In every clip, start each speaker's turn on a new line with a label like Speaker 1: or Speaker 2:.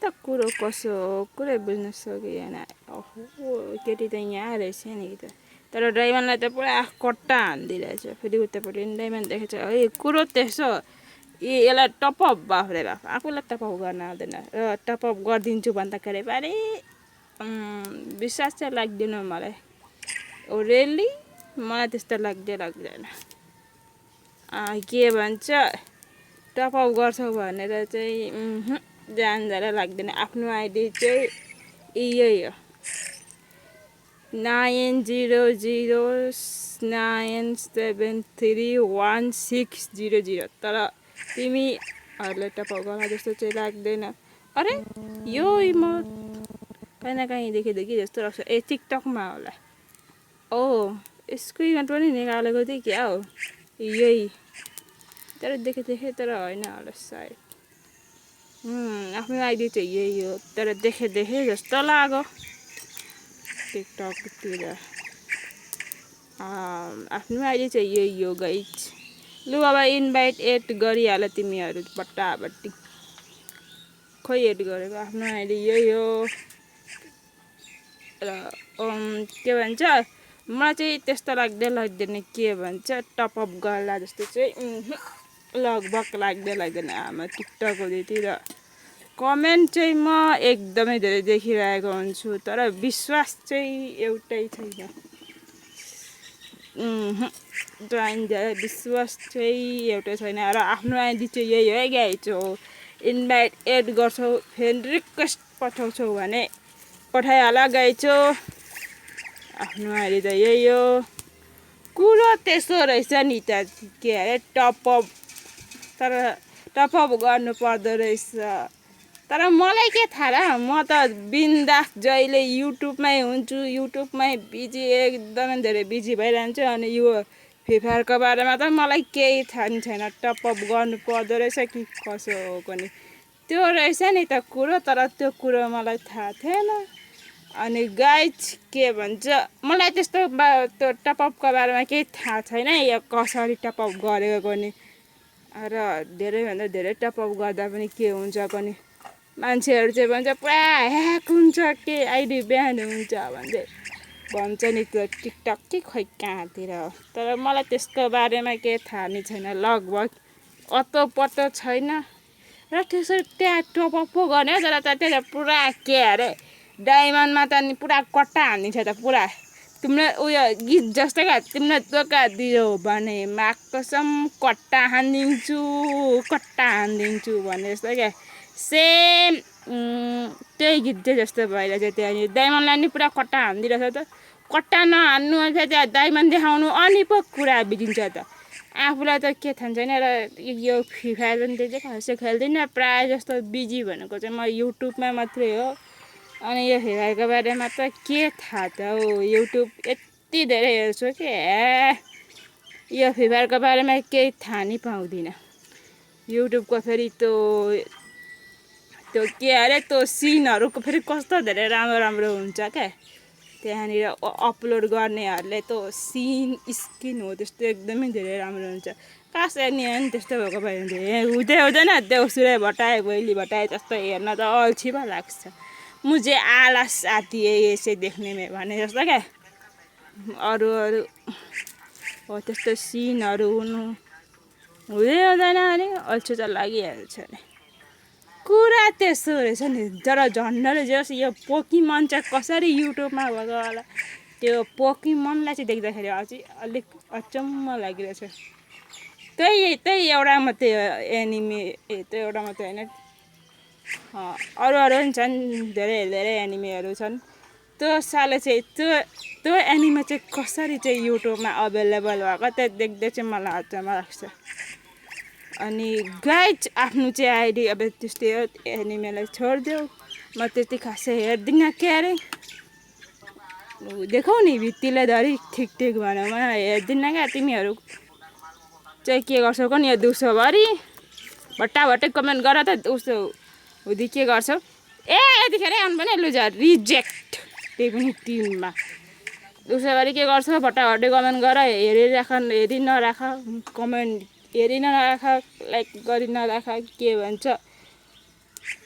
Speaker 1: त कुरो कसो कुरै बुझ्न सकिएन। ओहो केटी त यहाँ रहेछ नि त। तर डायमन्डलाई त पुरा कट्टा हान्दिरहेछ। फेरि उतापट्टि पनि डायमन्ड देखेछ है कुरो त्यसो यसलाई टपअप बाफ्रे बाफ आफूलाई टपअप गर्न आउँदैन र टपअप गरिदिन्छु भन्दाखेरि पारि विश्वास चाहिँ लाग्दैन मलाई। ओ रियली मलाई त्यस्तो लाग्दैन। के भन्छ टपअप गर्छौ भनेर चाहिँ जान्जारा लाग्दैन। आफ्नो आइडी चाहिँ यही हो 9009731600 तर तिमीहरूले टपअप गर्ला जस्तो चाहिँ लाग्दैन। अरे यो इमोट कहीँ न कहीँ देखि जस्तो लाग्छ। ए टिकटकमा होला। ओ यसको इमोट पनि निकालेको थिएँ क्या हो यही तर देखेँ तर होइन होला सायद। आफ्नो आइडी चाहिँ यही हो तर देखेँ जस्तो लाग्यो टिकटकतिर। आफ्नो आइडी चाहिँ यही हो गाइज। लु अब इन्भाइट एड गरिहाल तिमीहरू बट्टाबट्टी। खोइ एड गरेको आफ्नो आइडी यही हो र के भन्छ मलाई चाहिँ त्यस्तो लाग्दैन के भन्छ टपअप गर्ला जस्तो चाहिँ लगभग लाग्दैन। आमा टिकटकतिर कमेन्ट चाहिँ म एकदमै धेरै देखिरहेको हुन्छु तर विश्वास चाहिँ एउटै छैन। विश्वास चाहिँ एउटै छैन र आफ्नो आइडी चाहिँ यही हो है गाइज हो। इन्भाइट एड गर्छौ फ्रेन्ड रिक्वेस्ट पठाउँछौ भने पठाइहाल गाइज हो। आफ्नो आइडी त यही हो। कुरो त्यसो रहेछ नि त के अरे टपअप तर टपअप गर्नु पर्दो रहेछ। तर मलाई के थाहा र म त बिन्दास जहिले युट्युबमै हुन्छु। युट्युबमै बिजी एकदमै धेरै बिजी भइरहन्छु। अनि यो फ्री फायरको बारेमा त मलाई केही थाहा नि छैन। टपअप गर्नु पर्दो रहेछ कि कसो हो पनि त्यो रहेछ नि त कुरो तर त्यो कुरो मलाई थाहा थिएन। अनि गाइज के भन्छ मलाई त्यस्तो त्यो टपअपको बारेमा केही थाहा छैन यो कसरी टपअप गरेको पनि र धेरैभन्दा धेरै टपअप गर्दा पनि के हुन्छ पनि मान्छेहरू चाहिँ भन्छ पुरा ह्याक हुन्छ के आइडी ब्यान हुन्छ भन्छ नि त्यो टिकटक कि खोइ कहाँतिर हो। तर मलाई त्यसको बारेमा केही थाहा नि छैन लगभग अत्तो पत्तो छैन र त्यसरी त्यहाँ टपअप पो गर्ने तर त्यहाँ पुरा के अरे डायमन्डमा त नि पुरा कट्टा हानिन्छ त पुरा तिमीले उयो गीत जस्तै क्या तिमीले दोका दियो भने मागकसम कट्टा हानिदिन्छु भने जस्तो क्या सेम त्यही गीत चाहिँ जस्तो भइरहेछ। त्यहाँनिर डायमन्डलाई नि पुरा कट्टा हानिदिरहेछ त कट्टा नहान्नु त्यहाँ डायमन्ड देखाउनु अनि पो कुरा बिग्रिन्छ त। आफूलाई त के थाहा छैन र यो फ्री फायर पनि त्यही चाहिँ खासै खेल्दिनँ प्रायः जस्तो बिजी भनेको चाहिँ म युट्युबमा मात्रै हो। अनि यो फ्री फायरको बारेमा त के थाहा त हो युट्युब यति धेरै हेर्छु कि यो फ्री फायरको बारेमा केही थाहा नि पाउँदिनँ। युट्युबको फेरि त्यो के अरे त्यो सिनहरूको फेरि कस्तो धेरै राम्रो हुन्छ क्या त्यहाँनिर अपलोड गर्नेहरूले त्यो सिन स्किन हो त्यस्तो एकदमै धेरै राम्रो हुन्छ। खास हेर्ने हो नि त्यस्तो भएको भए हुँदैन देउसुरे भट्टाए भैली भट्टाए जस्तो हेर्न त अल्छी पो लाग्छ। मुझे आलस आती है यसै देख्ने में भने जस्तो क्या अरू हो त्यस्तो सिनहरू हुँदैन अनि अल्छी त लागिहाल्छ नि। कुरा त्यसो रहेछ नि तर झन्डै जस यो पोकिमन चाहिँ कसरी युट्युबमा भएको होला त्यो पोकिमनलाई चाहिँ देख्दाखेरि अझै अलिक अचम्म लागिरहेछ। त्यही एउटा मात्रै एनिमी त्यो एउटा मात्रै होइन अरू पनि छन् धेरै एनिमीहरू छन्। त्यो साले चाहिँ त्यो एनिमे चाहिँ कसरी चाहिँ युट्युबमा अभाइलेबल भएको त्यो देख्दै चाहिँ मलाई अचम्म लाग्छ। अनि गाइज आफ्नो चाहिँ आइडी अब त्यस्तै हो एनिमेलाई छोडिदेऊ म त्यति खासै हेर्दिनँ के अरे देखाउ नि भित्तीलाई धरि ठिक भनेर म हेर्दिनँ क्या। तिमीहरू चाहिँ के गर्छौ कुनि यो दिउँसोभरि भट्टाभट्टै कमेन्ट गर त उसो हुँदी के गर्छौ ए यतिखेर आउनु पनि लुजा रिजेक्ट त्यही पनि टिममा उसोभरि के गर्छौ भट्टाभट्टै कमेन्ट गर हेरि नराख कमेन्ट हेरि नराख लाइक गरि नराख के भन्छ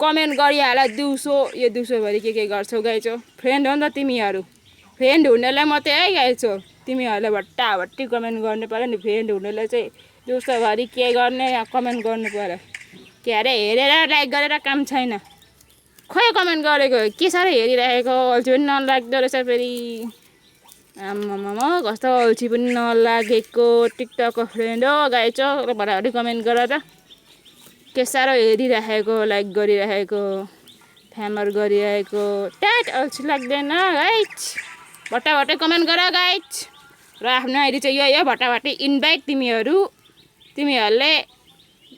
Speaker 1: कमेन्ट गरिहाल दिउँसो यो दिउँसोभरि के गर्छौ गाइजो फ्रेन्ड हो नि त तिमीहरू फ्रेन्ड हुनेलाई मात्रै है गाइजो तिमीहरूले भट्टाभट्टी कमेन्ट गर्नु पर्यो नि फ्रेन्ड हुनेलाई चाहिँ दिउँसोभरि के गर्ने कमेन्ट गर्नु पर्यो के अरे हेरेर लाइक गरेर काम छैन खोइ कमेन्ट गरेको के साह्रो हेरिरहेको अल्छी पनि नलाग्दो रहेछ फेरि आम्मामा कस्तो अल्छी पनि नलागेको टिकटकको फ्रेन्ड हो गाइजो भटाभटी कमेन्ट गर त के साह्रो हेरिरहेको लाइक गरिरहेको फ्यामर गरिरहेको ट्याट अल्छी लाग्दैन गाइज भट्टाभट्टी कमेन्ट गर गाइज र आफ्नो आइडी चाहिँ यही हो भट्टाभट्टी इन्भाइट तिमीहरूले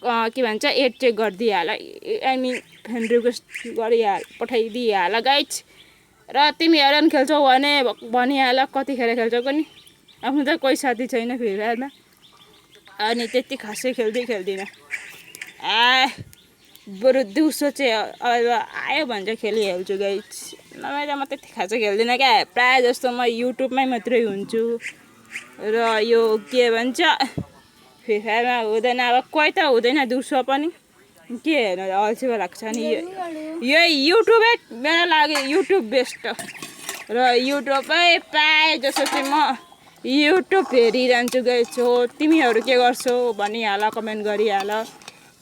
Speaker 1: के भन्छ एड चाहिँ गरिदिइहाल आई मिन फ्रेन्ड रिक्वेस्ट गरिहाल पठाइदिइहाल गाइज र तिमीहरू पनि खेल्छौ भने भनिहाल कतिखेर खेल्छौ पनि आफ्नो त कोही साथी छैन फ्री फायरमा अनि त्यति खासै खेल्दिनँ बरु दिउँसो चाहिँ अब आयो भने चाहिँ खेलिहाल्छु गाइज नभए त म त्यति खासै खेल्दिनँ क्या प्रायः जस्तो म युट्युबमै मात्रै हुन्छु र यो के भन्छ फ्री फायरमा हुँदैन अब कोही त हुँदैन दिउँसो पनि के हेर्नु अल्छी पो लाग्छ नि यही युट्युबै मेरो लागि युट्युब बेस्ट हो र युट्युबै प्रायः जस्तो चाहिँ म युट्युब हेरिरहन्छु गाइज हो तिमीहरू के गर्छौ भनिहाल कमेन्ट गरिहाल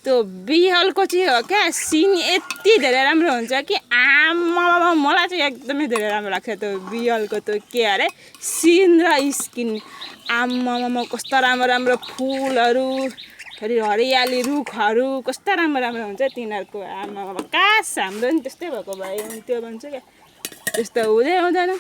Speaker 1: त्यो बिहलको चाहिँ हो क्या सिन यति धेरै राम्रो हुन्छ कि आम्मा मलाई चाहिँ एकदमै धेरै राम्रो लाग्छ त्यो बिहलको त्यो के अरे सिन र स्किन आम्मामा कस्तो राम्रो फुलहरू फेरि हरियाली रुखहरू कस्तो राम्रो हुन्छ तिनीहरूको आम्मामा कास हाम्रो नि त्यस्तै भएको भए हुन्थ्यो भन्छ क्या त्यस्तो हुँदैन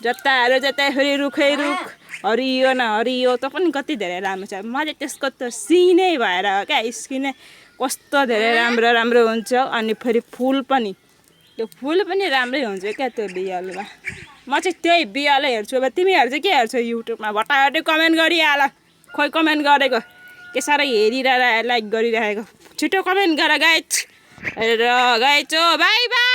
Speaker 1: जताहरू जता फेरि रुखै रुख हरियो न हरियो त पनि कति धेरै राम्रो छ म चाहिँ त्यसको त सिनै भएर क्या स्किनै कस्तो धेरै राम्रो हुन्छ अनि फेरि फुल पनि त्यो फुल पनि राम्रै हुन्छ क्या त्यो बियलमा म चाहिँ त्यही बियलै हेर्छु अब तिमीहरू चाहिँ के हेर्छौ युट्युबमा भट्टाभट्टी कमेन्ट गरिहाल खोइ कमेन्ट गरेको के साह्रो हेरिरहेर लाइक गरिरहेको छिटो कमेन्ट गर गाइज र गाइज बाई बाई।